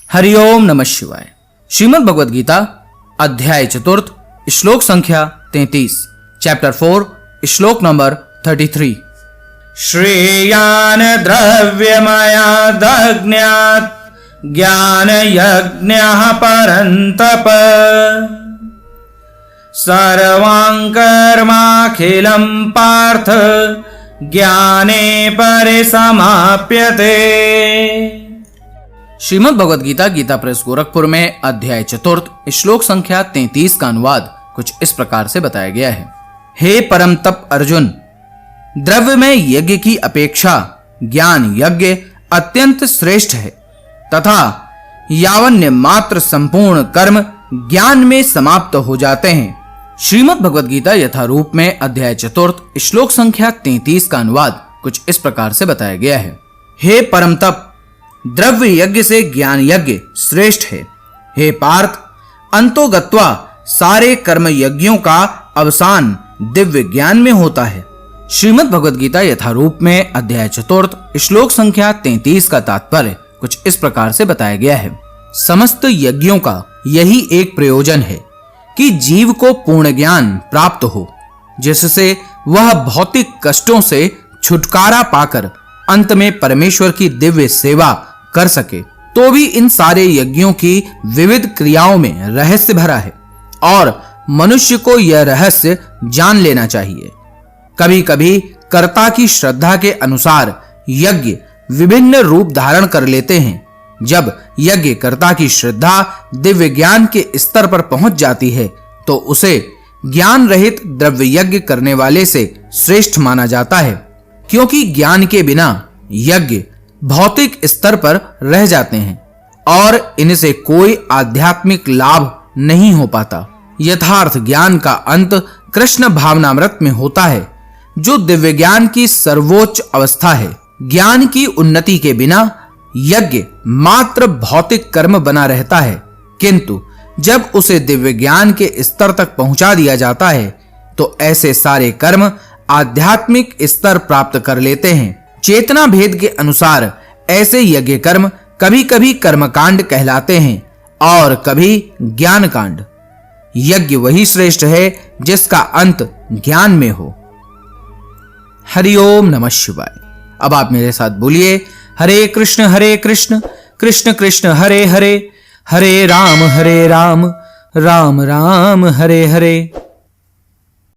हरिओम नमः शिवाय। श्रीमद् भगवद गीता अध्याय चतुर्थ श्लोक संख्या 33 चैप्टर 4 श्लोक नंबर 33। श्रेयान द्रव्यमयादज्ञात् ज्ञान यज्ञः परन्तप सर्वां कर्माखिलं पार्थ ज्ञाने परिसमाप्यते। श्रीमद् भगवद गीता गीता प्रेस गोरखपुर में अध्याय चतुर्थ श्लोक संख्या 33 का अनुवाद कुछ इस प्रकार से बताया गया है। हे परम तप अर्जुन, द्रव्य में यज्ञ की अपेक्षा ज्ञान यज्ञ अत्यंत श्रेष्ठ है तथा यावन्य मात्र संपूर्ण कर्म ज्ञान में समाप्त हो जाते हैं। श्रीमद् भगवद गीता यथारूप में अध्याय चतुर्थ श्लोक संख्या 33 का अनुवाद कुछ इस प्रकार से बताया गया है। हे परम तप, द्रव्य यज्ञ से ज्ञान यज्ञ श्रेष्ठ है। हे पार्थ, अंतोगत्वा सारे कर्म यज्ञों का अवसान दिव्य ज्ञान में होता है। श्रीमद् भगवद गीता यथारूप में अध्याय चतुर्थ श्लोक संख्या 33 का तात्पर्य कुछ इस प्रकार से बताया गया है। समस्त यज्ञों का यही एक प्रयोजन है कि जीव को पूर्ण ज्ञान प्राप्त हो, जिससे वह भौतिक कष्टों से छुटकारा पाकर अंत में परमेश्वर की दिव्य सेवा कर सके। तो भी इन सारे यज्ञों की विविध क्रियाओं में रहस्य भरा है और मनुष्य को यह रहस्य जान लेना चाहिए। कभी कभी कर्ता की श्रद्धा के अनुसार यज्ञ विभिन्न रूप धारण कर लेते हैं। जब यज्ञ कर्ता की श्रद्धा दिव्य ज्ञान के स्तर पर पहुंच जाती है तो उसे ज्ञान रहित द्रव्य यज्ञ करने वाले से श्रेष्ठ माना जाता है, क्योंकि ज्ञान के बिना यज्ञ भौतिक स्तर पर रह जाते हैं और इनसे कोई आध्यात्मिक लाभ नहीं हो पाता। यथार्थ ज्ञान का अंत कृष्ण भावनामृत में होता है, जो दिव्य ज्ञान की सर्वोच्च अवस्था है। ज्ञान की उन्नति के बिना यज्ञ मात्र भौतिक कर्म बना रहता है, किंतु जब उसे दिव्य ज्ञान के स्तर तक पहुंचा दिया जाता है तो ऐसे सारे कर्म आध्यात्मिक स्तर प्राप्त कर लेते हैं। चेतना भेद के अनुसार ऐसे यज्ञ कर्म कभी कभी कर्मकांड कहलाते हैं और कभी ज्ञान कांड। यज्ञ वही श्रेष्ठ है जिसका अंत ज्ञान में हो। हरिओम नमः शिवाय। अब आप मेरे साथ बोलिए, हरे कृष्ण कृष्ण कृष्ण हरे हरे, हरे राम राम राम हरे हरे।